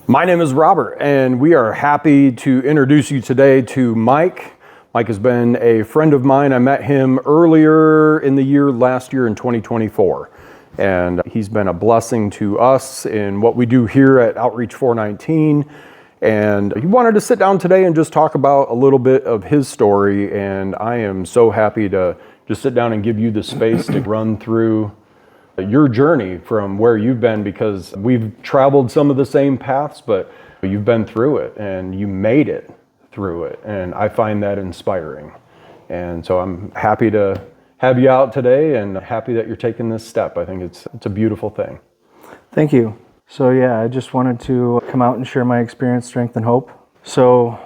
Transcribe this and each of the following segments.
My name is Robert, and we are happy to introduce you today to Mike. Mike has been a friend of mine. I met him earlier in the year, last year in 2024. And he's been a blessing to us in what we do here at Outreach 419. And he wanted to sit down today and just talk about a little bit of his story. And I am so happy to just sit down and give you the space to run through your journey from where you've been, because we've traveled some of the same paths, but you've been through it and you made it through it. And I find that inspiring. And so I'm happy to have you out today and happy that you're taking this step. I think it's a beautiful thing. Thank you. So yeah, I just wanted to come out and share my experience, strength, and hope. So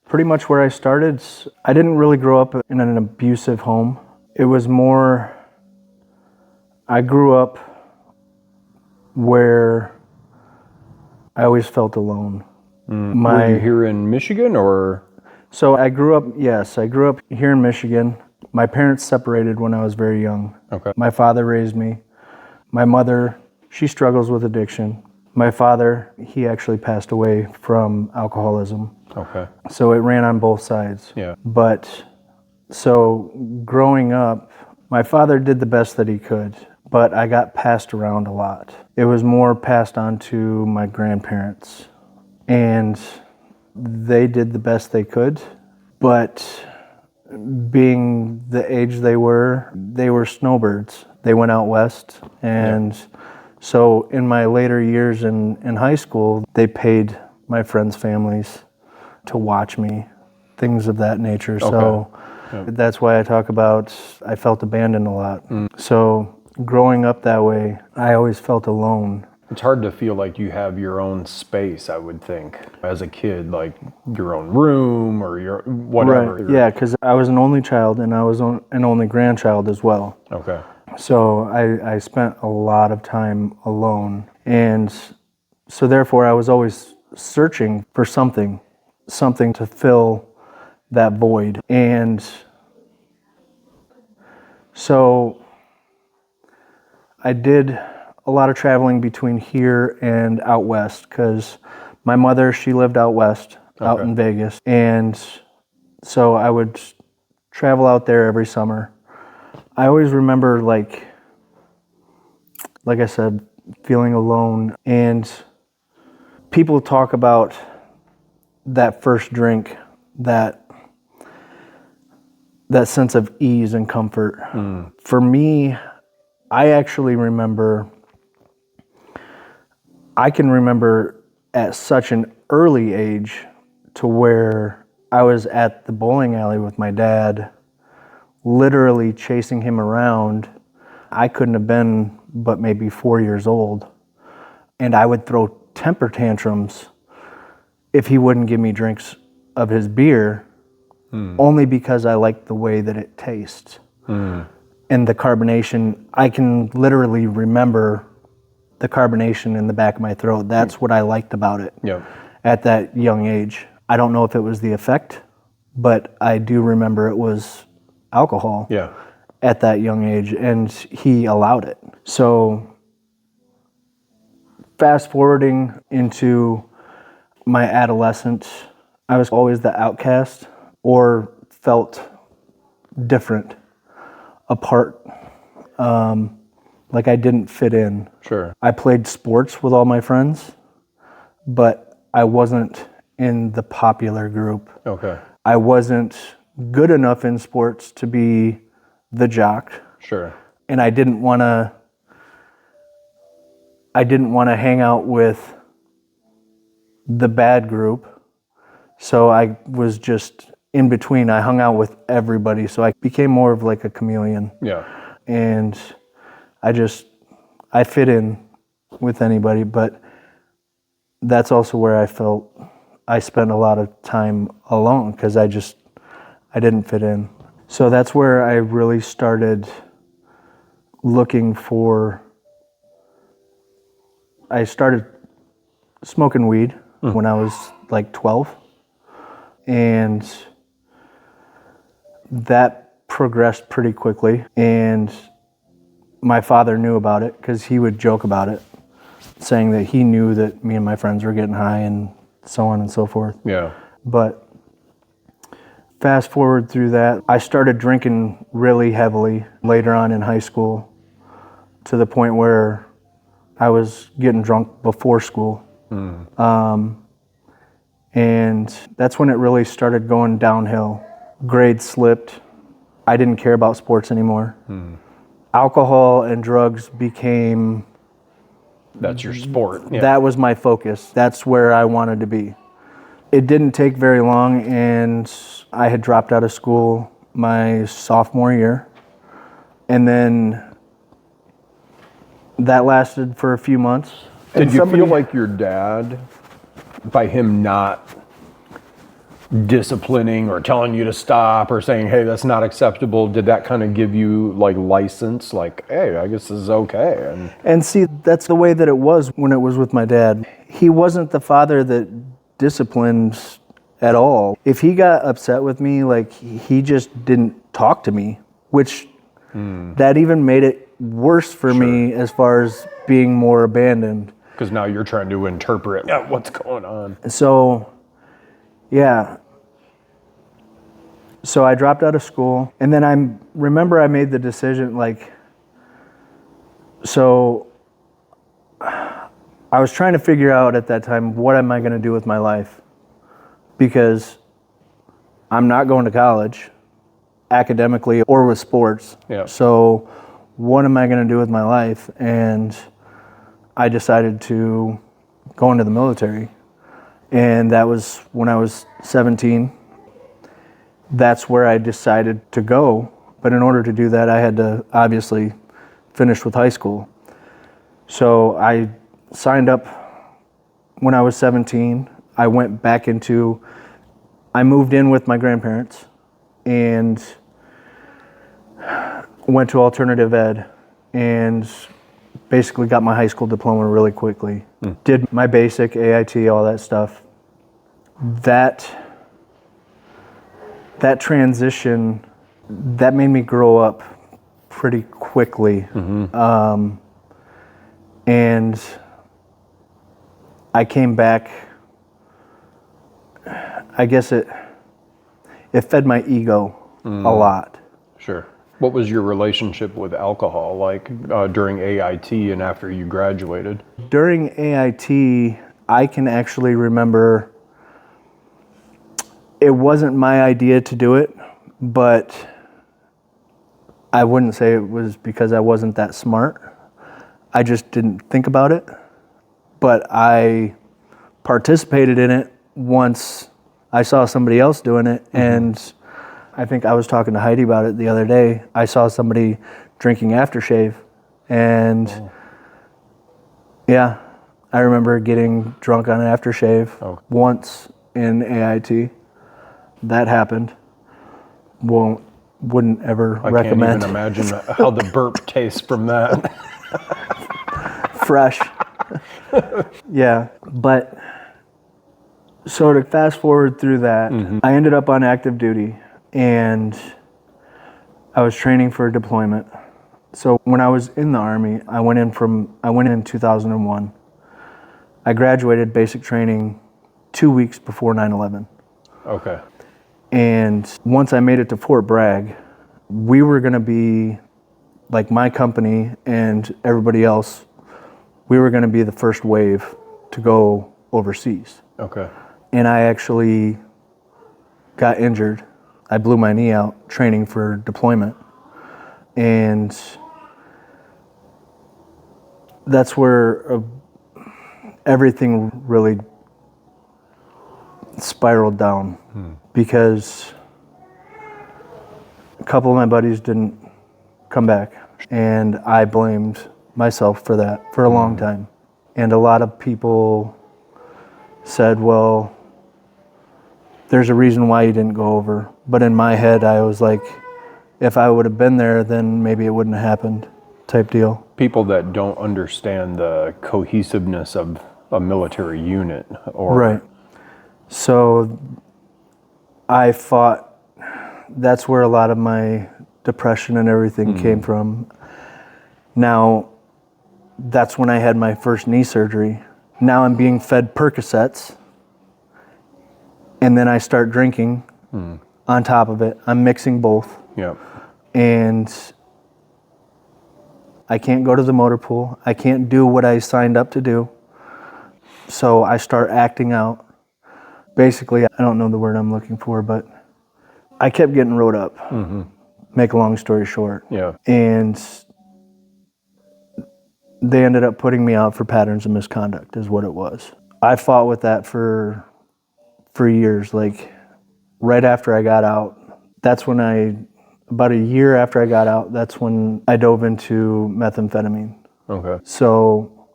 pretty much where I started, I didn't really grow up in an abusive home. It was more, I grew up where I always felt alone. Were you here in Michigan or? So I grew up here in Michigan. My parents separated when I was very young. Okay. My father raised me. My mother, she struggles with addiction. My father, he actually passed away from alcoholism. Okay. So it ran on both sides. Yeah. But so growing up, my father did the best that he could, but I got passed around a lot. It was more passed on to my grandparents, and they did the best they could, but being the age they were snowbirds. They went out west, and so in my later years in high school, they paid my friends' families to watch me, things of that nature. Okay. So that's why I talk about I felt abandoned a lot. So growing up that way, I always felt alone. It's hard to feel like you have your own space, I would think, as a kid, like your own room or your whatever. Right. Yeah, because I was an only child and I was an only grandchild as well. Okay. So I spent a lot of time alone. And so therefore I was always searching for something to fill that void. And so I did a lot of traveling between here and out west, because my mother, she lived out west, out in Vegas. And so I would travel out there every summer. I always remember, like I said, feeling alone. And people talk about that first drink, that sense of ease and comfort. For me, I actually I can remember at such an early age to where I was at the bowling alley with my dad, literally chasing him around. I couldn't have been but maybe 4 years old. And I would throw temper tantrums if he wouldn't give me drinks of his beer, only because I liked the way that it tastes. And the carbonation, I can literally remember the carbonation in the back of my throat. That's what I liked about it at that young age. I don't know if it was the effect, but I do remember it was alcohol at that young age, and he allowed it. So fast forwarding into my adolescence, I was always the outcast or felt different, apart, like I didn't fit in. Sure. I played sports with all my friends, but I wasn't in the popular group. Okay. I wasn't good enough in sports to be the jock. Sure. And I didn't want to hang out with the bad group. So I was just in between. I hung out with everybody. So I became more of like a chameleon. Yeah. And I fit in with anybody, but that's also where I felt I spent a lot of time alone, because I didn't fit in. So that's where I really started looking for, I started smoking weed when I was like 12, and that progressed pretty quickly, and my father knew about it because he would joke about it. saying that he knew that me and my friends were getting high and so on and so forth. Yeah. But fast forward through that, I started drinking really heavily later on in high school to the point where I was getting drunk before school. And that's when it really started going downhill. Grades slipped. I didn't care about sports anymore. Alcohol and drugs became... That's your sport. Yeah. That was my focus. That's where I wanted to be. It didn't take very long, and I had dropped out of school my sophomore year. And then that lasted for a few months. Did you feel like your dad, by him not disciplining or telling you to stop or saying, hey, that's not acceptable, did that kind of give you like license, like, hey, I guess this is okay? And see, that's the way that it was when it was with my dad. He wasn't the father that disciplined at all. If he got upset with me, like, he just didn't talk to me, which that even made it worse for me as far as being more abandoned. Because now you're trying to interpret what's going on. So, yeah. So I dropped out of school, and then I remember I made the decision, like, so I was trying to figure out at that time, what am I going to do with my life? Because I'm not going to college, academically or with sports. Yeah. So what am I going to do with my life? And I decided to go into the military. And that was when I was 17. That's where I decided to go. But in order to do that, I had to obviously finish with high school. So I signed up when I was 17. I went back I moved in with my grandparents and went to alternative ed and basically got my high school diploma really quickly. Did my basic AIT, all that stuff. That transition, that made me grow up pretty quickly. And I came back, I guess it fed my ego a lot. Sure. What was your relationship with alcohol like during AIT and after you graduated? During AIT, I can actually remember it wasn't my idea to do it, but I wouldn't say it was because I wasn't that smart. I just didn't think about it. But I participated in it once I saw somebody else doing it, and I think I was talking to Heidi about it the other day. I saw somebody drinking aftershave, and yeah, I remember getting drunk on an aftershave once in AIT. That happened. Wouldn't ever recommend. I can't even imagine how the burp tastes from that. Fresh. Yeah, but so to fast forward through that, I ended up on active duty and I was training for deployment. So when I was in the Army, I went in 2001. I graduated basic training 2 weeks before 9/11. Okay. And once I made it to Fort Bragg, we were going to be, like my company and everybody else, we were going to be the first wave to go overseas. Okay. And I actually got injured. I blew my knee out training for deployment. And that's where everything really spiraled down because a couple of my buddies didn't come back, and I blamed myself for that for a long time. And a lot of people said, well, there's a reason why you didn't go over. But in my head, I was like, if I would have been there, then maybe it wouldn't have happened, type deal. People that don't understand the cohesiveness of a military unit. Right. So I fought, that's where a lot of my depression and everything came from. Now, that's when I had my first knee surgery. Now I'm being fed Percocets, and then I start drinking on top of it. I'm mixing both. Yep. And I can't go to the motor pool. I can't do what I signed up to do. So I start acting out. Basically, I don't know the word I'm looking for, but I kept getting wrote up. Make a long story short. Yeah. And they ended up putting me out for patterns of misconduct is what it was. I fought with that for years. Like right after I got out, that's when about a year after I got out, that's when I dove into methamphetamine. Okay. So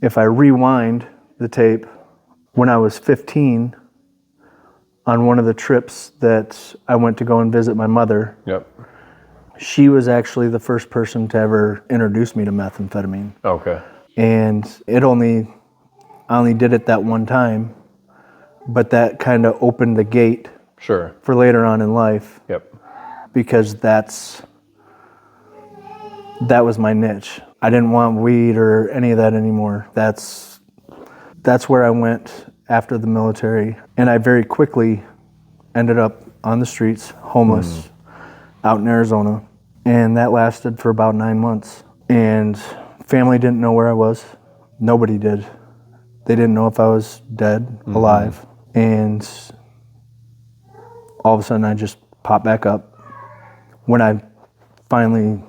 if I rewind the tape, when I was 15, on one of the trips that I went to go and visit my mother, Yep. she was actually the first person to ever introduce me to methamphetamine. Okay. And I only did it that one time, but that kind of opened the gate Sure. for later on in life, Yep. because that was my niche. I didn't want weed or any of that anymore. That's where I went after the military. And I very quickly ended up on the streets, homeless, out in Arizona. And that lasted for about 9 months. And family didn't know where I was. Nobody did. They didn't know if I was dead, alive. And all of a sudden I just popped back up. When I finally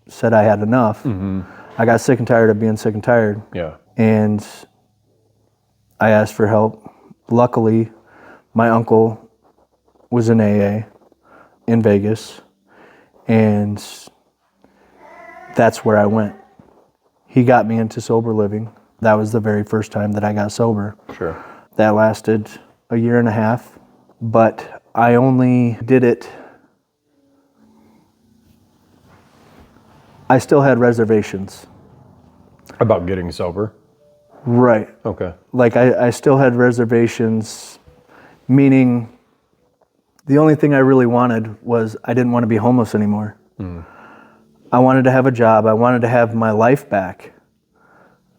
said I had enough, I got sick and tired of being sick and tired. Yeah. And I asked for help. Luckily, my uncle was in AA in Vegas, and that's where I went. He got me into sober living. That was the very first time that I got sober. Sure. That lasted a year and a half, but I only did it. I still had reservations. About getting sober? Right. Okay. Like I still had reservations, meaning the only thing I really wanted was I didn't want to be homeless anymore. I wanted to have a job. I wanted to have my life back.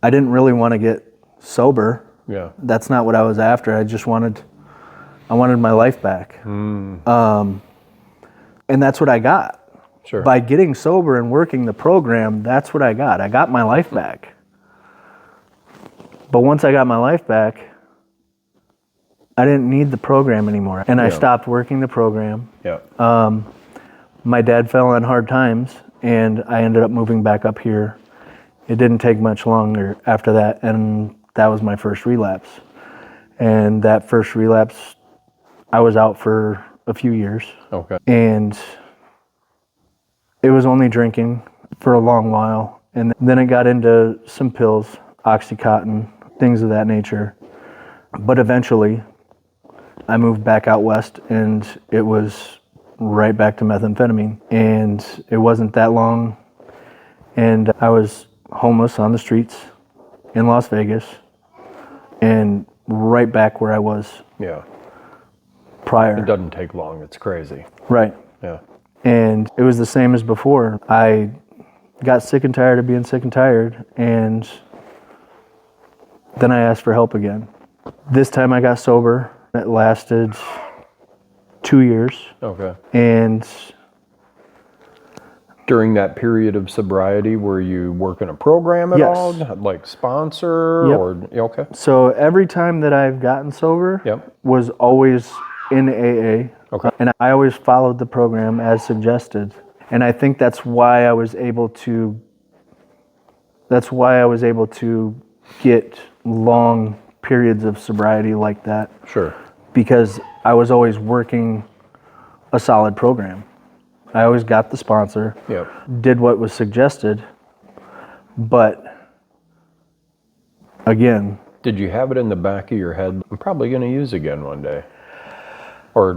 I didn't really want to get sober. Yeah. That's not what I was after. I wanted my life back. And that's what I got. Sure. By getting sober and working the program, that's what I got. I got my life back. But once I got my life back, I didn't need the program anymore. And I stopped working the program. Yeah. My dad fell on hard times, and I ended up moving back up here. It didn't take much longer after that, and that was my first relapse. And that first relapse, I was out for a few years. Okay. And it was only drinking for a long while. And then it got into some pills, Oxycontin, things of that nature. But eventually, I moved back out west, and it was right back to methamphetamine. And it wasn't that long, and I was homeless on the streets in Las Vegas, and right back where I was Yeah. prior. It doesn't take long. It's crazy. Right. Yeah. And it was the same as before. I got sick and tired of being sick and tired, and then I asked for help again. This time I got sober. It lasted 2 years. Okay. And During that period of sobriety, were you working a program at Yes. all? Like sponsor Yep. or okay. so every time that I've gotten sober Yep. was always in AA. Okay. And I always followed the program as suggested. And I think that's why I was able to get long periods of sobriety like that, Sure. because I was always working a solid program. I always got the sponsor, Yep. did what was suggested, but again, Did you have it in the back of your head? I'm probably going to use again one day. Or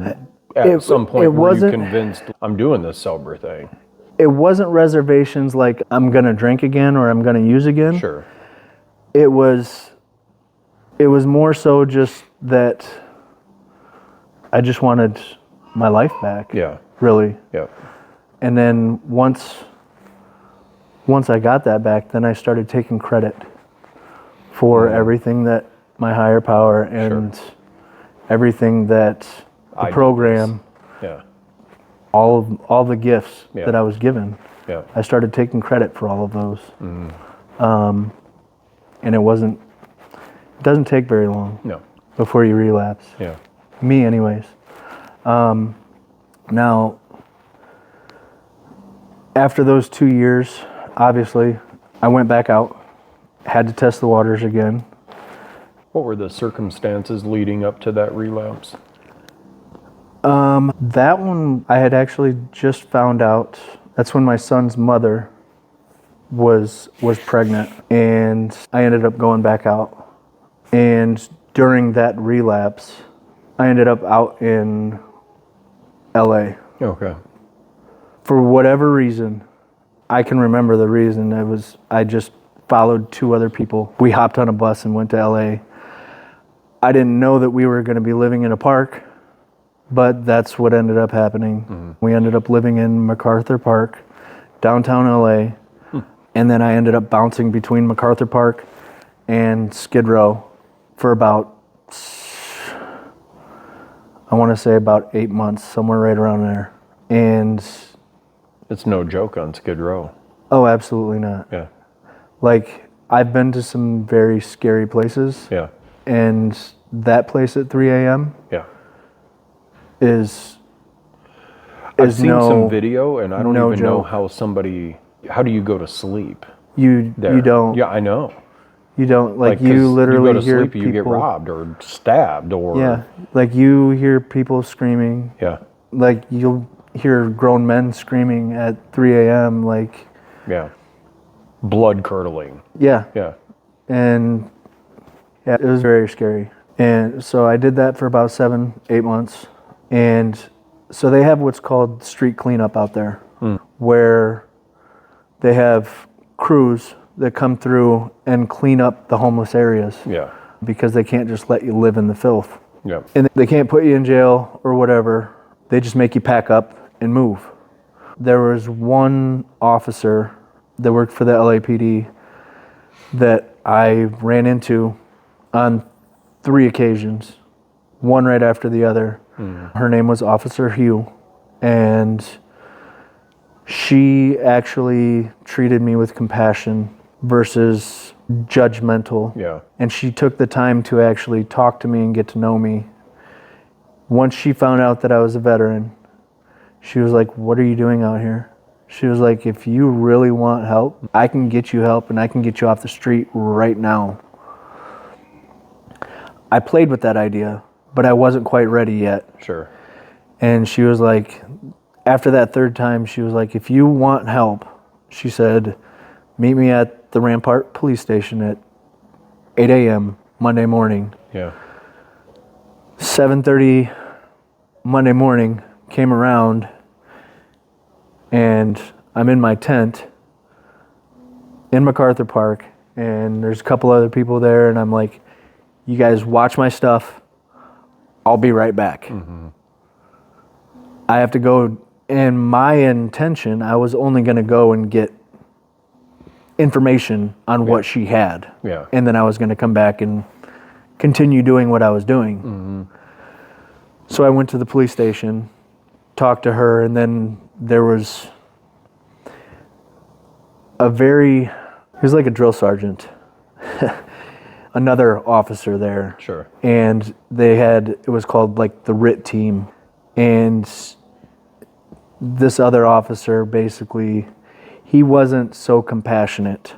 at some point it were you wasn't- convinced I'm doing this sober thing? it wasn't reservations like I'm gonna drink again or I'm gonna use again. Sure. It was more so just that I just wanted my life back. Yeah. Really. Yep. And then once once I got that back, then I started taking credit for everything that my higher power and everything that the program, all the gifts that I was given. Yeah. I started taking credit for all of those. And it doesn't take very long before you relapse. Yeah. Me anyways. Now, after those 2 years, obviously, I went back out, had to test the waters again. What were the circumstances leading up to that relapse? That one, I had actually just found out. That's when my son's mother was pregnant, and I ended up going back out. And during that relapse, I ended up out in LA. Okay. For whatever reason, I can remember the reason. I just followed 2 other people. We hopped on a bus and went to LA. I didn't know that we were going to be living in a park, but that's what ended up happening. We ended up living in MacArthur Park, downtown LA, and then I ended up bouncing between MacArthur Park and Skid Row for about, I want to say about 8 months, somewhere right around there. And it's no joke on Skid Row. Oh, absolutely not. Yeah. Like, I've been to some very scary places. Yeah. And that place at 3 a.m. is I've seen some video, and I don't no even know joke. How do you go to sleep? You don't. Yeah, I know. You don't, like 'cause you literally you go to hear sleep, people. you get robbed or stabbed or. Yeah, like you hear people screaming. Yeah. Like you'll hear grown men screaming at 3 a.m. like. Yeah. Blood curdling. Yeah. Yeah. And yeah, it was very scary. And so I did that for about 7-8 months. And so they have what's called street cleanup out there, where they have crews that come through and clean up the homeless areas. Yeah. Because they can't just let you live in the filth. Yeah. And they can't put you in jail or whatever. They just make you pack up and move. There was one officer that worked for the LAPD that I ran into on 3 occasions, one right after the other. Her name was Officer Hugh, and she actually treated me with compassion versus judgmental. Yeah. And she took the time to actually talk to me and get to know me. Once she found out that I was a veteran, she was like, "What are you doing out here?" She was like, "If you really want help, I can get you help and I can get you off the street right now." I played with that idea, but I wasn't quite ready yet. Sure. And she was like, after that 3rd time, she was like, "If you want help," she said, "meet me at the Rampart police station at 8 a.m. Monday morning." Yeah. 7:30 Monday morning came around, and I'm in my tent in MacArthur Park, and there's a couple other people there, and I'm like, "You guys watch my stuff. I'll be right back." I have to go, and my intention, I was only going to go and get information on what she had. Yeah. And then I was going to come back and continue doing what I was doing. So I went to the police station, talked to her, and then there was he was like a drill sergeant, another officer there. Sure. And it was called like the RIT team. And this other officer basically, he wasn't so compassionate.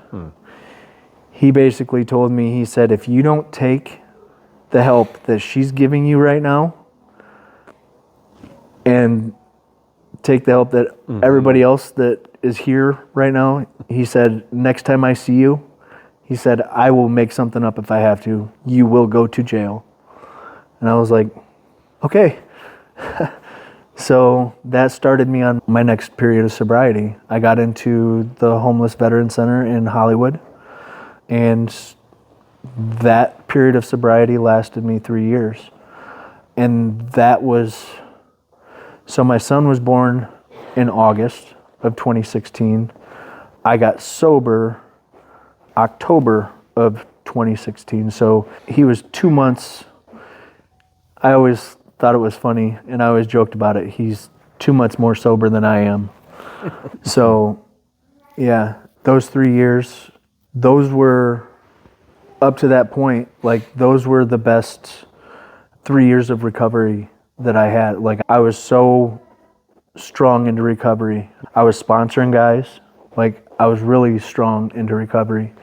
He basically told me, he said, "If you don't take the help that she's giving you right now and take the help that everybody else that is here right now," he said, "next time I see you," he said, "I will make something up if I have to. You will go to jail." And I was like, okay. So that started me on my next period of sobriety. I got into the Homeless Veteran Center in Hollywood, and that period of sobriety lasted me 3 years. And so my son was born in August of 2016. I got sober October of 2016. So he was 2 months. I always thought it was funny, and I always joked about it. He's 2 months more sober than I am. So, yeah, those 3 years, those were, up to that point, like, those were the best 3 years of recovery that I had. Like, I was so strong into recovery. I was sponsoring guys. Like, I was really strong into recovery.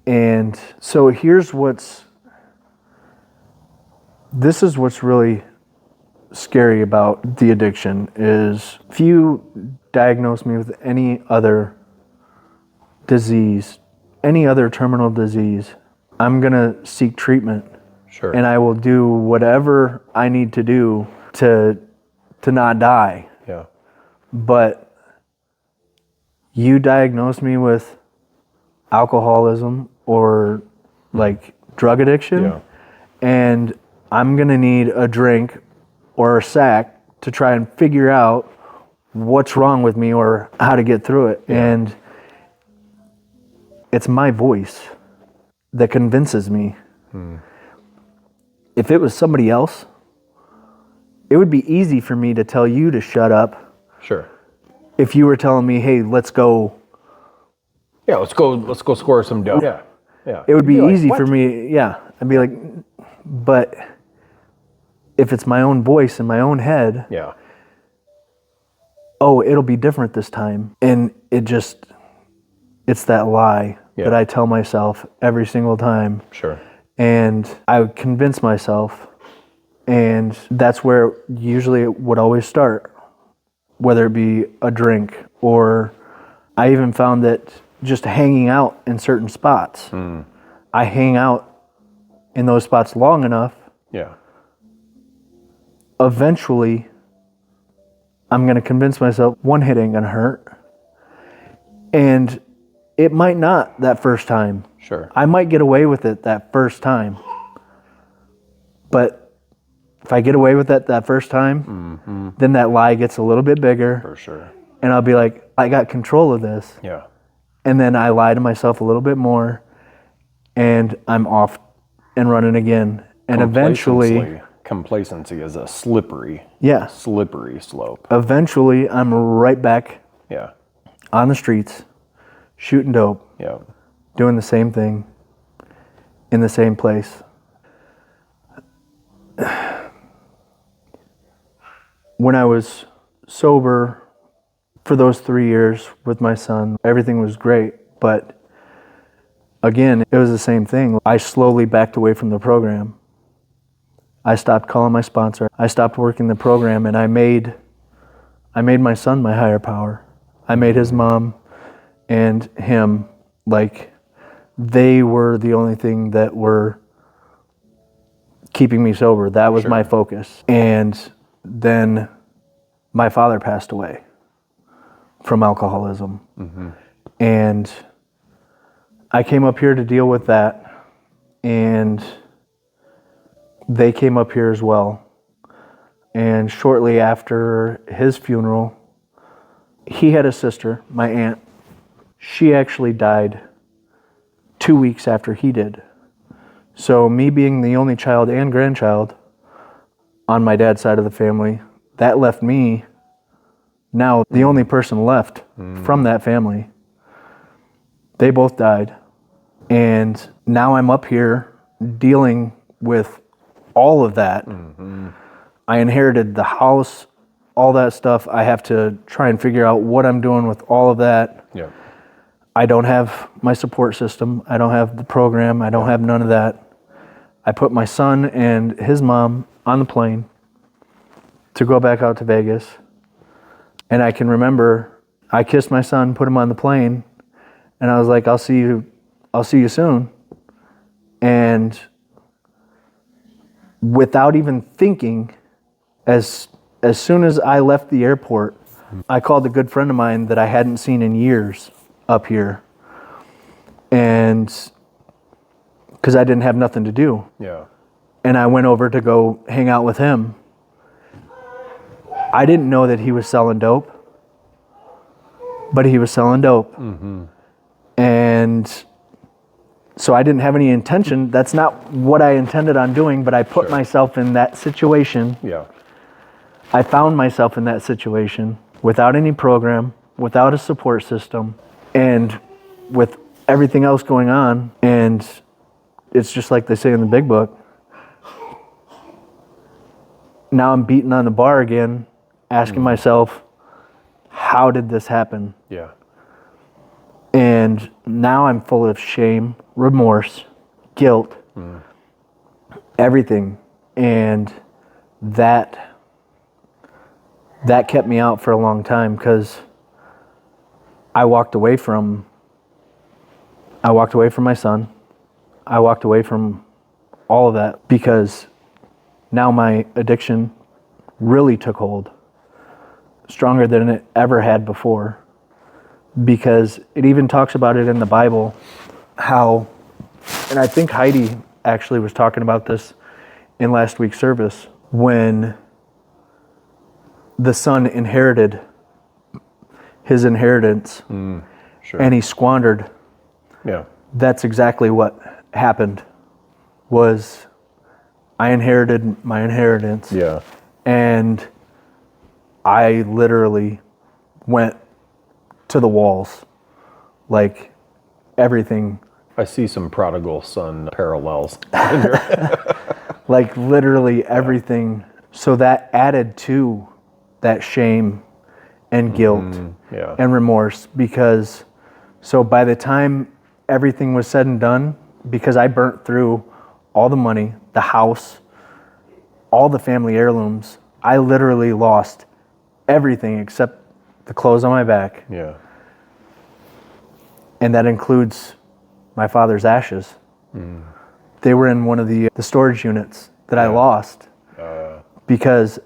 And so this is what's really scary about the addiction is if you diagnose me with any other disease, any other terminal disease, I'm gonna seek treatment. Sure. And I will do whatever I need to do to not die. Yeah. But you diagnose me with alcoholism or like drug addiction, Yeah. and I'm gonna need a drink or a sack to try and figure out what's wrong with me or how to get through it. Yeah. And it's my voice that convinces me. If it was somebody else, it would be easy for me to tell you to shut up. Sure. If you were telling me, hey, let's go. Yeah, let's go score some dough. Yeah. Yeah. It would be You'd easy like, for "What?" me. Yeah. I'd be like, but if it's my own voice in my own head, Yeah. oh, it'll be different this time. And it's that lie Yeah. that I tell myself every single time. Sure. And I would convince myself, and that's where usually it would always start, whether it be a drink, or I even found that just hanging out in certain spots. I hang out in those spots long enough, Yeah. eventually I'm going to convince myself one hit ain't going to hurt. And it might not that first time. Sure. I might get away with it that first time. But if I get away with it that first time, then that lie gets a little bit bigger. For sure. And I'll be like, I got control of this. Yeah. And then I lie to myself a little bit more, and I'm off and running again. And eventually, Complacency is a slippery slope. eventually I'm right back Yeah. on the streets, shooting dope, Yeah. doing the same thing in the same place. When I was sober for those 3 years with my son, everything was great, but again, it was the same thing. I slowly backed away from the program. I stopped calling my sponsor. I stopped working the program, and I made my son my higher power. I made his mom and him like they were the only thing that were keeping me sober. That was my focus. And then my father passed away from alcoholism. And I came up here to deal with that, and they came up here as well. And shortly after his funeral, he had a sister, my aunt. She actually died 2 weeks after he did. So me being the only child and grandchild on my dad's side of the family, that left me now the only person left from that family. They both died. And now I'm up here dealing with all of that. I inherited the house, all that stuff. I have to try and figure out what I'm doing with all of that. Yeah. I don't have my support system. I don't have the program. I don't have none of that. I put my son and his mom on the plane to go back out to Vegas. And I can remember I kissed my son, put him on the plane, and I was like, I'll see you soon. And without even thinking, as soon as I left the airport, I called a good friend of mine that I hadn't seen in years up here. And because I didn't have nothing to do. Yeah. And I went over to go hang out with him. I didn't know that he was selling dope, but he was selling dope. And so I didn't have any intention. That's not what I intended on doing, but I put myself in that situation. Yeah. I found myself in that situation without any program, without a support system, and with everything else going on. And it's just like they say in the big book. Now I'm beating on the bar again, asking myself, how did this happen? Yeah. And now I'm full of shame, remorse, guilt, everything. And that kept me out for a long time, because I walked away from my son. I walked away from all of that, because now my addiction really took hold, stronger than it ever had before. Because it even talks about it in the Bible, how, and I think Heidi actually was talking about this in last week's service, when the son inherited his inheritance and he squandered. Yeah. That's exactly what happened. Was I inherited my inheritance. Yeah. And I literally went to the walls, like everything. I see some prodigal son parallels. Like literally everything. So that added to that shame and guilt and remorse, because so by the time everything was said and done, because I burnt through all the money, the house, all the family heirlooms, I literally lost everything except the clothes on my back. Yeah. And that includes my father's ashes. They were in one of the storage units that I lost because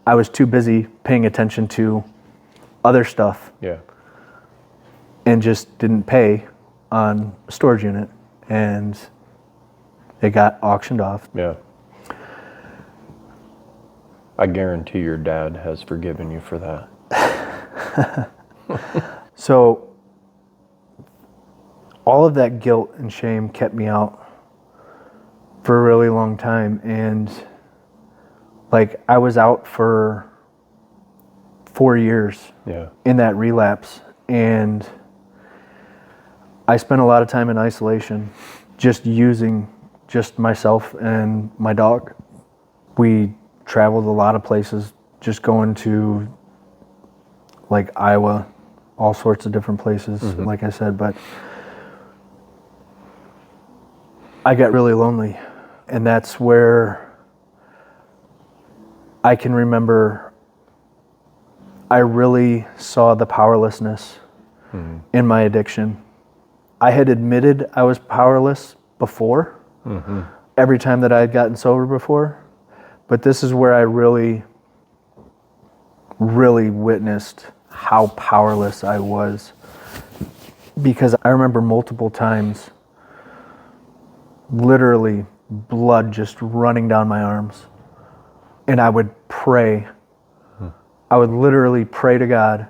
I was too busy paying attention to other stuff. Yeah. And just didn't pay on a storage unit, and it got auctioned off. Yeah. I guarantee your dad has forgiven you for that. So all of that guilt and shame kept me out for a really long time. And like I was out for 4 years in that relapse. And I spent a lot of time in isolation, just using just myself and my dog. We traveled a lot of places, just going to like Iowa, all sorts of different places, like I said, but I got really lonely. And that's where I can remember I really saw the powerlessness in my addiction. I had admitted I was powerless before, every time that I had gotten sober before. But this is where I really, really witnessed how powerless I was. Because I remember multiple times, literally blood just running down my arms. And I would pray. I would literally pray to God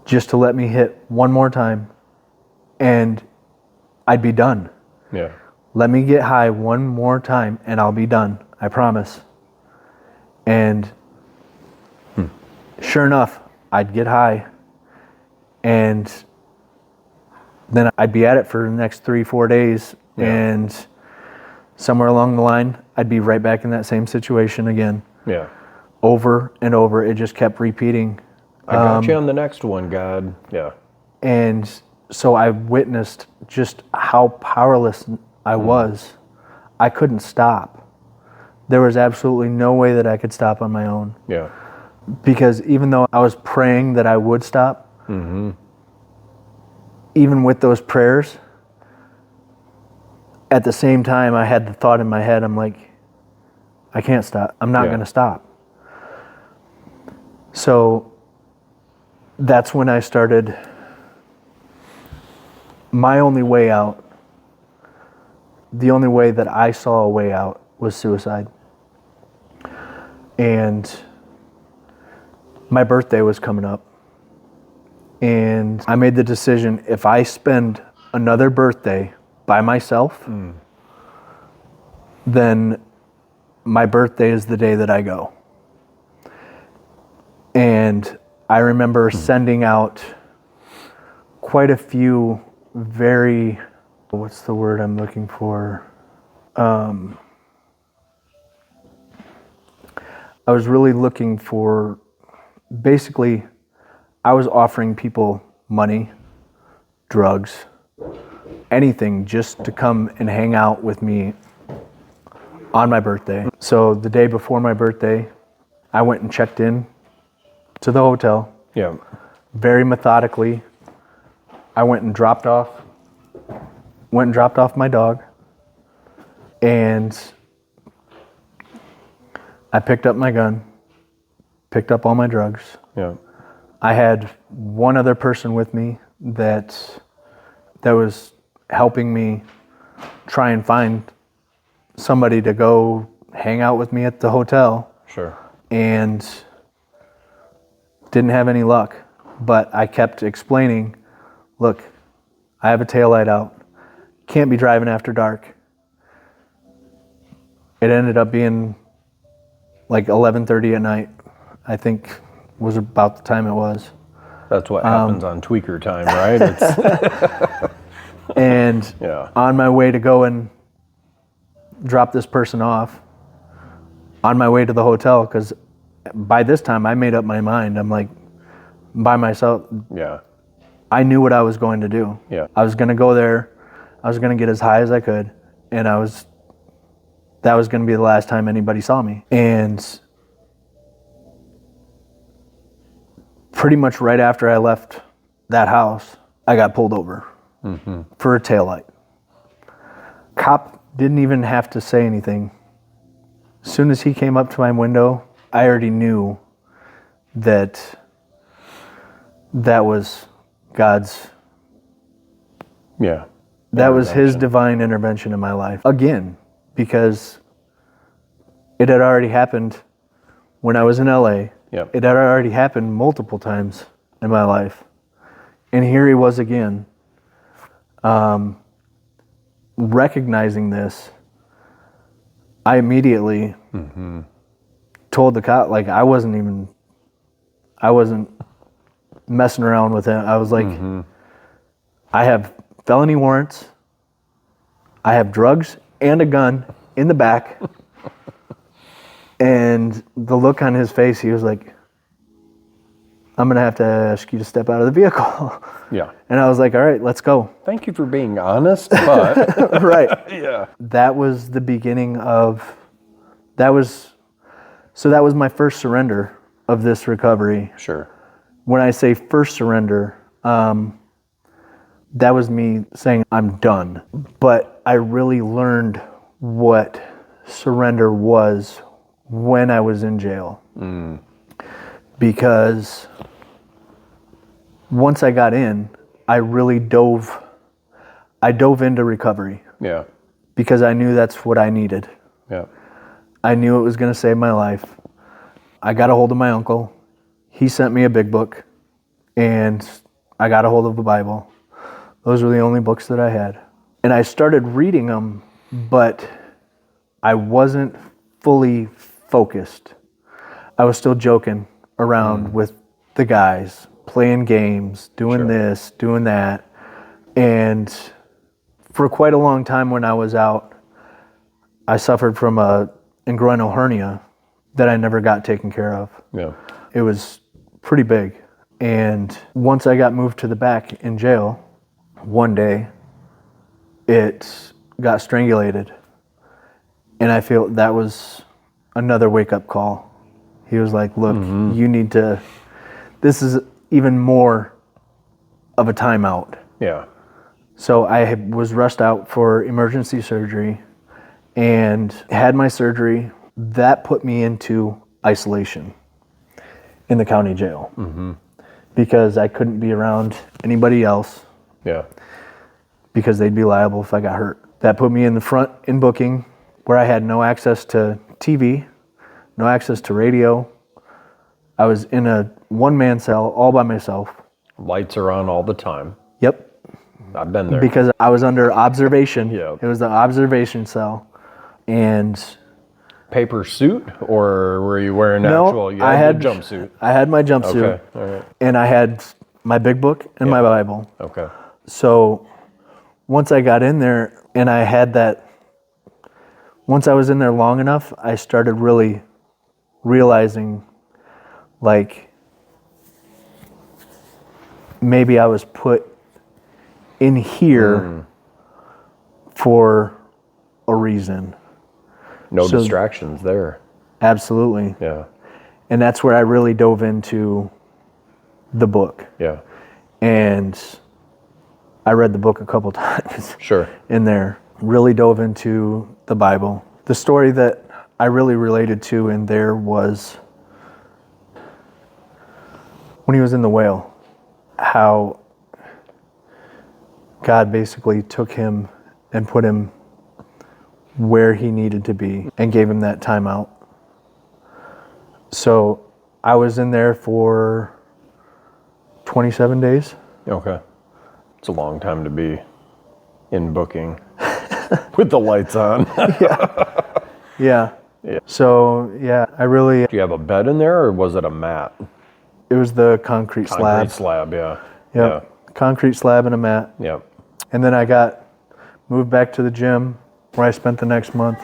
just to let me hit one more time, and I'd be done. Yeah. Let me get high one more time and I'll be done. I promise. And sure enough, I'd get high, and then I'd be at it for the next 3-4 days. And somewhere along the line, I'd be right back in that same situation again. Yeah. Over and over. It just kept repeating. I got you on the next one, God. Yeah. And so I witnessed just how powerless I was. I couldn't stop. There was absolutely no way that I could stop on my own. Yeah. Because even though I was praying that I would stop, even with those prayers, at the same time I had the thought in my head, I'm like, I can't stop. I'm not going to stop. So that's when I started. My only way out, the only way that I saw a way out, was suicide. And my birthday was coming up. And I made the decision, if I spend another birthday by myself, then my birthday is the day that I go. And I remember sending out quite a few very, what's the word I'm looking for? I was really looking for, basically, I was offering people money, drugs, anything just to come and hang out with me on my birthday. So the day before my birthday, I went and checked in to the hotel. Yeah. Very methodically. I went and dropped off my dog, and I picked up my gun, picked up all my drugs. Yeah. I had one other person with me that was helping me try and find somebody to go hang out with me at the hotel. Sure. And didn't have any luck. But I kept explaining, look, I have a taillight out. Can't be driving after dark. It ended up being like 11:30 at night, I think was about the time it was. That's what happens on tweaker time, right? It's And yeah. on my way to go and drop this person off, on my way to the hotel, because by this time I made up my mind. I'm like, by myself. Yeah. I knew what I was going to do. Yeah. I was going to go there. I was going to get as high as I could. And that was going to be the last time anybody saw me. And pretty much right after I left that house, I got pulled over for a taillight. Cop didn't even have to say anything. As soon as he came up to my window, I already knew that was God's. Yeah. That was his divine intervention in my life. Again, because it had already happened when I was in LA. Yep. It had already happened multiple times in my life. And here he was again. Recognizing this, I immediately told the cop, like, I wasn't messing around with him. I was like, I have felony warrants, I have drugs and a gun in the back. And the look on his face, he was like, I'm going to have to ask you to step out of the vehicle. Yeah. And I was like, all right, let's go. Thank you for being honest, but Right. yeah. That was the beginning of, that was my first surrender of this recovery. Sure. When I say first surrender, that was me saying I'm done. But I really learned what surrender was when I was in jail. Because once I got in, I really dove into recovery. Yeah. Because I knew that's what I needed. Yeah. I knew it was going to save my life. I got a hold of my uncle. He sent me a big book, and I got a hold of the Bible. Those were the only books that I had. And I started reading them, but I wasn't fully focused. I was still joking around with the guys, playing games, doing this, doing that. And for quite a long time when I was out, I suffered from a inguinal hernia that I never got taken care of. Yeah. It was pretty big. And once I got moved to the back in jail, one day it got strangulated. And I feel that was another wake-up call. He was like, look, you need to, this is even more of a timeout. Yeah. So I was rushed out for emergency surgery and had my surgery. That put me into isolation in the county jail because I couldn't be around anybody else. Yeah. Because they'd be liable if I got hurt. That put me in the front in booking where I had no access to TV, no access to radio. I was in a one-man cell all by myself. Lights are on all the time. Yep. I've been there. Because I was under observation. Yeah. It was the observation cell. And Paper suit, or were you wearing no, actual? You I had your jumpsuit. I had my jumpsuit. Okay, all right. And I had my big book and my Bible. Okay. So once I got in there and I had that, once I was in there long enough, I started really realizing like maybe I was put in here for a reason. No distractions there. Absolutely. Yeah. And that's where I really dove into the book. Yeah. And I read the book a couple times. Sure. In there. Really dove into the Bible. The story that I really related to in there was when he was in the whale, how God basically took him and put him where he needed to be and gave him that time out. So I was in there for 27 days. Okay. It's a long time to be in booking with the lights on. Yeah. So, yeah, I really... Do you have a bed in there, or was it a mat? It was the concrete slab. Concrete slab, yeah. Yep. Concrete slab and a mat. Yep. And then I got moved back to the gym where I spent the next month.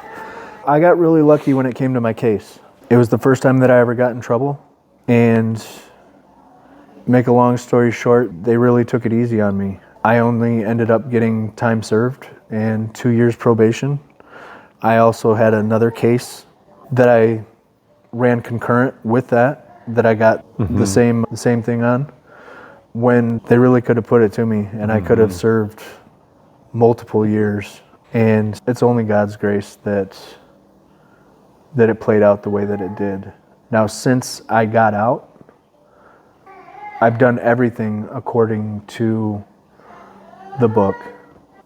I got really lucky when it came to my case. It was the first time that I ever got in trouble. And make a long story short, they really took it easy on me. I only ended up getting time served and 2 years probation. I also had another case that I ran concurrent with that I got the same thing on, when they really could have put it to me and I could have served multiple years. And it's only God's grace that it played out the way that it did. Now, since I got out, I've done everything according to the book.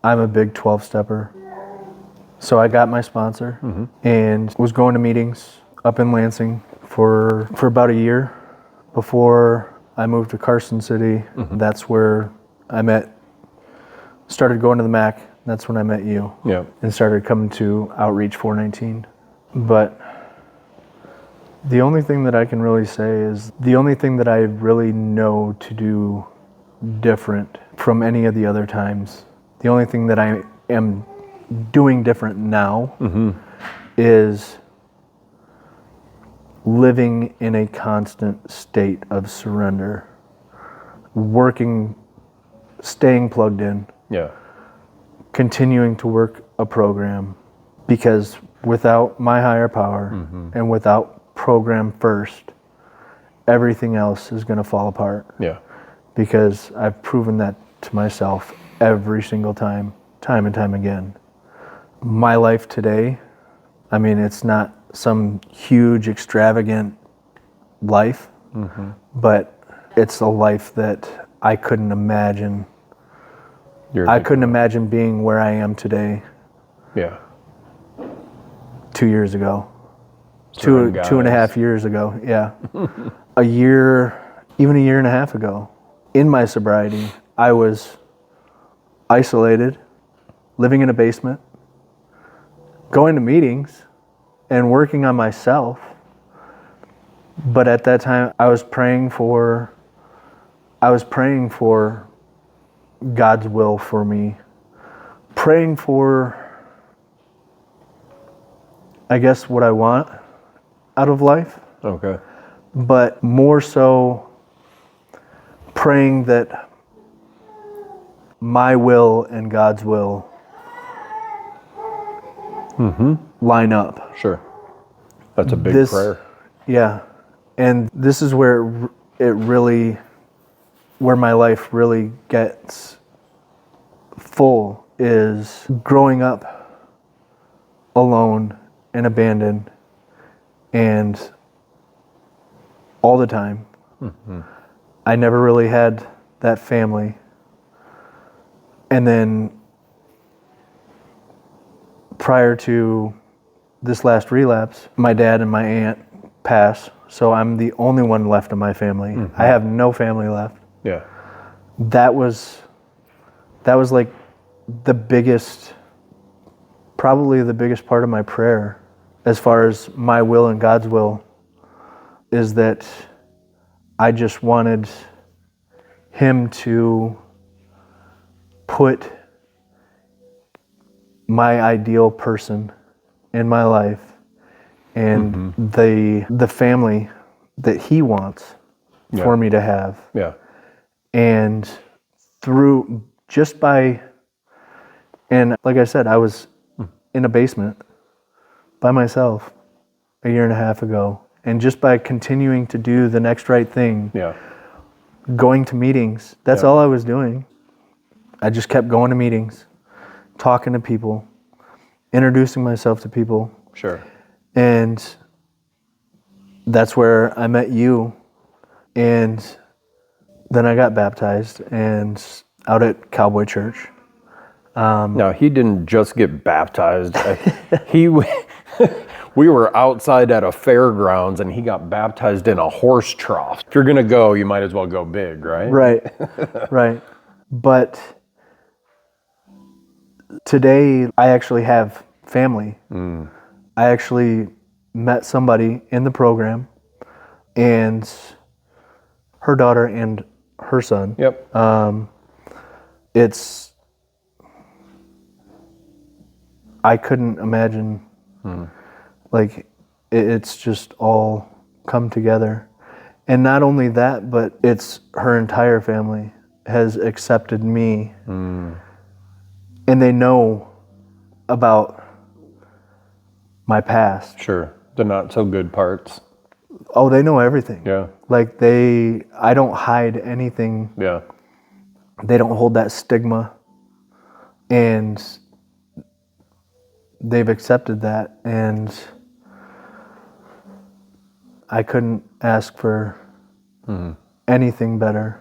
I'm a big 12-stepper. So I got my sponsor and was going to meetings up in Lansing for about a year before I moved to Carson City. That's where I started going to the MAC. That's when I met you. Yeah. And started coming to Outreach 419. But the only thing that I can really say is the only thing that I really know to do different from any of the other times, the only thing that I am doing different now is living in a constant state of surrender, working, staying plugged in, continuing to work a program, because without my higher power and without program first, everything else is going to fall apart. Yeah. Because I've proven that to myself every single time and time again. My life today, I mean, it's not some huge, extravagant life, but it's a life that I couldn't imagine. I couldn't imagine being where I am today. Yeah. 2 years ago. Two and a half years ago, yeah. a year and a half ago. In my sobriety, I was isolated, living in a basement, going to meetings, and working on myself. But at that time, I was praying for God's will for me, praying for, I guess, what I want out of life. Okay. But more so praying that my will and God's will line up. Sure. That's a big prayer. Yeah. And this is where where my life really gets full, is growing up alone and abandoned and all the time. I never really had that family. And then prior to this last relapse, my dad and my aunt passed, so I'm the only one left of my family. I have no family left. Yeah. that was like the biggest, probably the biggest part of my prayer as far as my will and God's will, is that I just wanted him to put my ideal person in my life and the family that he wants for me to have. Yeah. And through just by, and like I said, I was in a basement by myself a year and a half ago. And just by continuing to do the next right thing, going to meetings, that's all I was doing. I just kept going to meetings, talking to people, introducing myself to people. Sure. And that's where I met you. And then I got baptized and out at Cowboy Church. Now, he didn't just get baptized. We were outside at a fairgrounds and he got baptized in a horse trough. If you're going to go, you might as well go big, right? Right, right. But today I actually have family. I actually met somebody in the program, and her daughter and her son. Yep. I couldn't imagine, like, it's just all come together. And not only that, but it's her entire family has accepted me, and they know about my past. Sure. The not so good parts. Oh, they know everything. Yeah. Like I don't hide anything. Yeah. They don't hold that stigma, and they've accepted that, and I couldn't ask for anything better.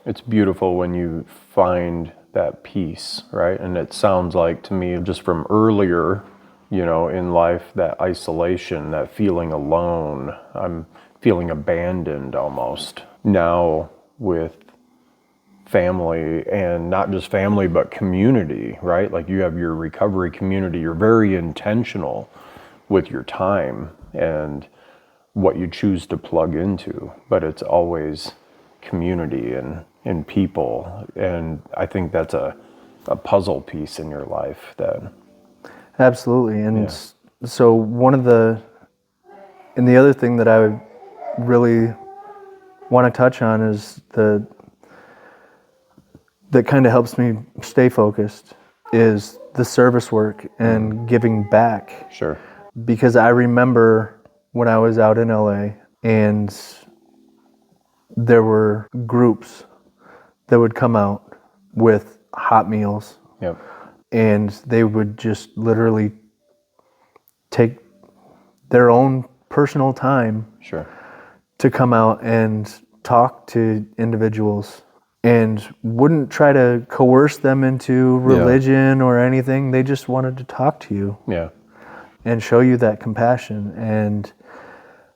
It's beautiful when you find that peace, right? And it sounds like to me, just from earlier, in life, that isolation, that feeling alone, I'm feeling abandoned almost. Now with family, and not just family, but community, right? Like you have your recovery community, you're very intentional with your time and what you choose to plug into, but it's always community and people. And I think that's a puzzle piece in your life that... Absolutely. And so the other thing that I would really want to touch on is that kind of helps me stay focused is the service work and giving back. Sure. Because I remember when I was out in LA and there were groups that would come out with hot meals. Yep. And they would just literally take their own personal time to come out and talk to individuals, and wouldn't try to coerce them into religion or anything. They just wanted to talk to you and show you that compassion. And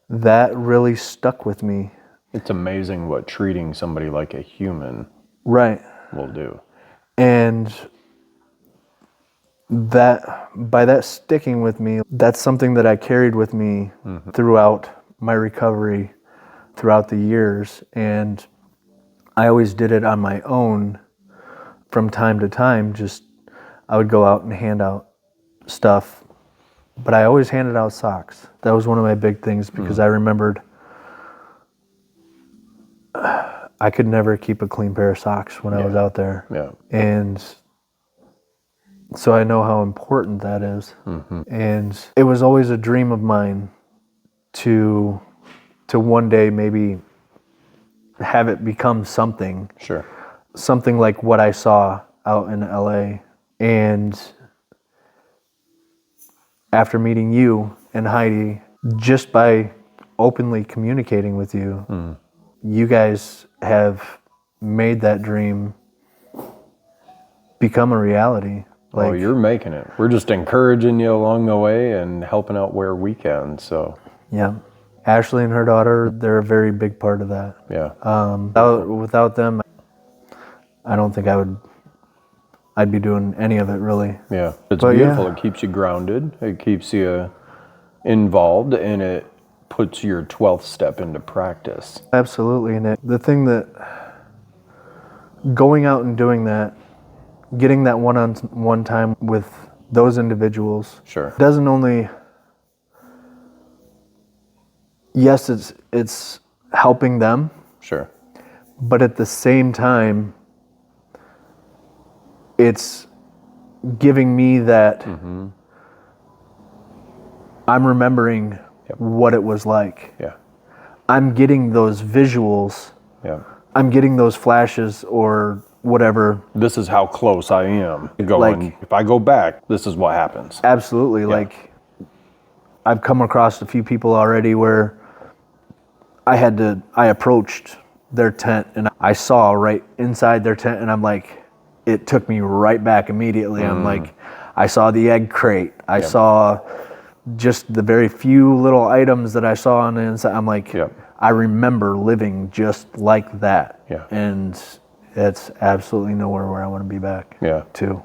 that really stuck with me. It's amazing what treating somebody like a human will do. And by that sticking with me, that's something that I carried with me throughout my recovery, throughout the years. And I always did it on my own from time to time. Just, I would go out and hand out stuff, but I always handed out socks. That was one of my big things, because I remembered I could never keep a clean pair of socks when I was out there. Yeah. And so I know how important that is. And it was always a dream of mine to one day maybe have it become something. Sure. Something like what I saw out in LA. And after meeting you and Heidi, just by openly communicating with you, you guys have made that dream become a reality. Well, you're making it. We're just encouraging you along the way and helping out where we can. So yeah, Ashley and her daughter, they're a very big part of that. Yeah. Without them, I don't think I'd be doing any of it really. Yeah, it's But beautiful. yeah. It keeps you grounded. It keeps you involved, and it puts your 12th step into practice. Absolutely. And the thing that going out and doing that, getting that one-on-one time with those individuals, Sure. doesn't only, yes, it's helping them, Sure. but at the same time, it's giving me that I'm remembering what it was like. Yeah. I'm getting those visuals. Yeah. I'm getting those flashes or whatever. This is how close I am. Going, Like- if I go back, this is what happens. Absolutely. Like, I've come across a few people already where I approached their tent and I saw right inside their tent, and I'm like, it took me right back immediately. I'm like, I saw the egg crate. I saw just the very few little items that I saw on the inside. I'm like, I remember living just like that. Yeah. And it's absolutely nowhere where I want to be back to.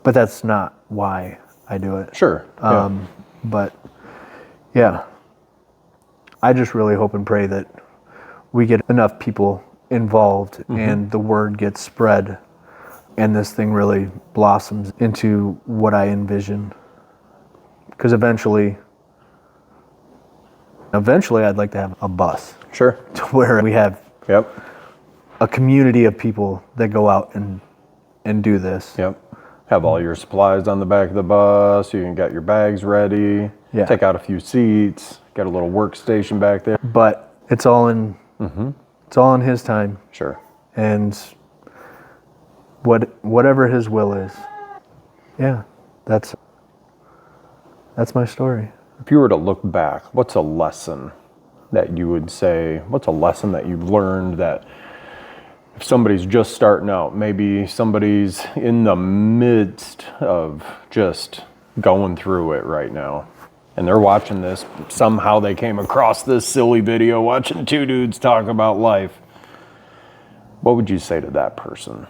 But that's not why I do it. Sure. But yeah, I just really hope and pray that we get enough people involved and the word gets spread and this thing really blossoms into what I envision. Because eventually I'd like to have a bus Sure. to where we have Yep. a community of people that go out and do this. Yep. Have all your supplies on the back of the bus. You can get your bags ready. Yeah. Take out a few seats. Got a little workstation back there. But it's all in it's all in his time, Sure. and whatever his will is. Yeah, that's my story. If you were to look back, what's a lesson that you would say, what's a lesson that you've learned that if somebody's just starting out, maybe somebody's in the midst of just going through it right now, and they're watching this, somehow they came across this silly video watching two dudes talk about life. What would you say to that person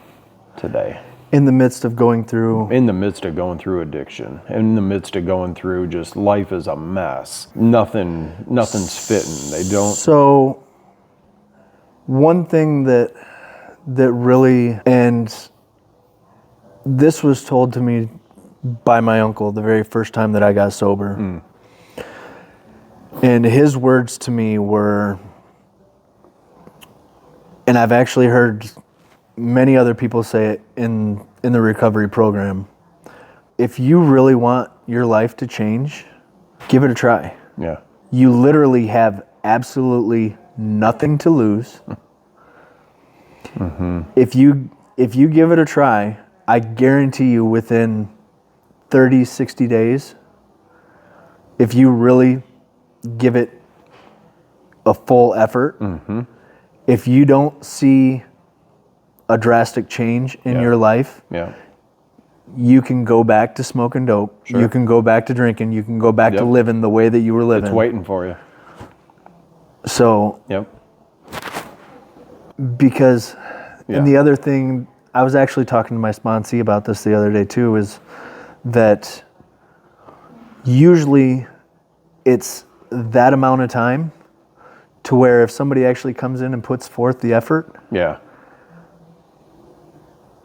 today? In the midst of going through, In the midst of going through addiction, in the midst of going through just life is a mess. Nothing's fitting. They don't. So one thing that really, and this was told to me by my uncle the very first time that I got sober. And his words to me were, and I've actually heard many other people say it in the recovery program, if you really want your life to change, give it a try. Yeah. You literally have absolutely nothing to lose. If you give it a try, I guarantee you within 30, 60 days, if you really give it a full effort, if you don't see a drastic change in your life, you can go back to smoking dope. Sure. You can go back to drinking. You can go back to living the way that you were living. It's waiting for you. So, Yep. because, and the other thing, I was actually talking to my sponsee about this the other day too, is that usually it's that amount of time to where if somebody actually comes in and puts forth the effort, Yeah.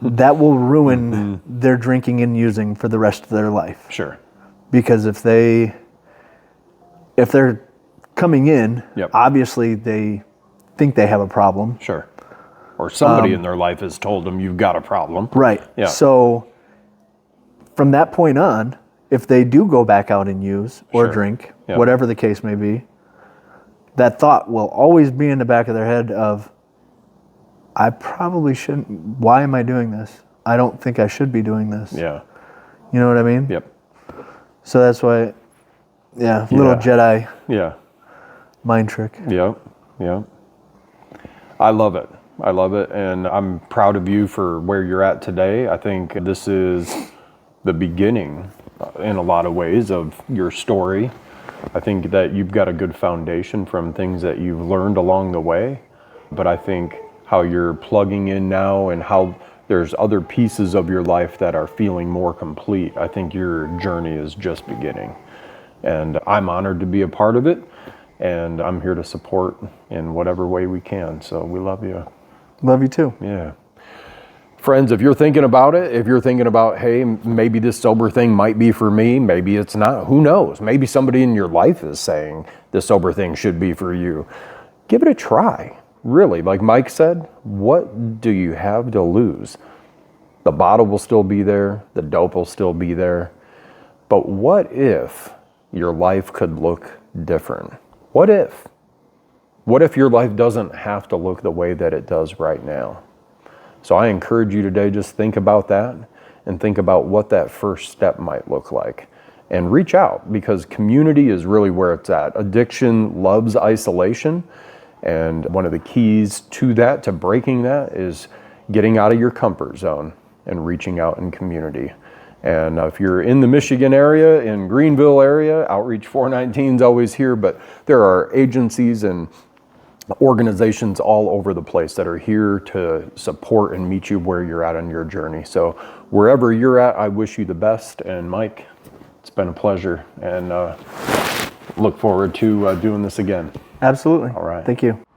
that will ruin their drinking and using for the rest of their life. Sure. Because if they're coming in, obviously they think they have a problem. Sure. Or somebody in their life has told them you've got a problem. Right. Yeah. So from that point on, if they do go back out and use or drink, whatever the case may be, that thought will always be in the back of their head of, I probably shouldn't. Why am I doing this? I don't think I should be doing this. Yeah. You know what I mean? Yep. So that's why, little Jedi mind trick. Yep. Yep. I love it. I love it. And I'm proud of you for where you're at today. I think this is the beginning in a lot of ways of your story. I think that you've got a good foundation from things that you've learned along the way. But I think how you're plugging in now and how there's other pieces of your life that are feeling more complete. I think your journey is just beginning. And I'm honored to be a part of it. And I'm here to support in whatever way we can. So we love you. Love you too. Yeah. Friends, if you're thinking about it, if you're thinking about, hey, maybe this sober thing might be for me, maybe it's not, who knows? Maybe somebody in your life is saying this sober thing should be for you. Give it a try. Really, like Mike said, what do you have to lose? The bottle will still be there, the dope will still be there. But what if your life could look different? What if? What if your life doesn't have to look the way that it does right now? So I encourage you today, just think about that and think about what that first step might look like. And reach out, because community is really where it's at. Addiction loves isolation. And one of the keys to that, to breaking that, is getting out of your comfort zone and reaching out in community. And if you're in the Michigan area, in Greenville area, Outreach 419 is always here, but there are agencies and organizations all over the place that are here to support and meet you where you're at on your journey. So wherever you're at, I wish you the best. And Mike, it's been a pleasure, and look forward to doing this again. Absolutely. All right. Thank you.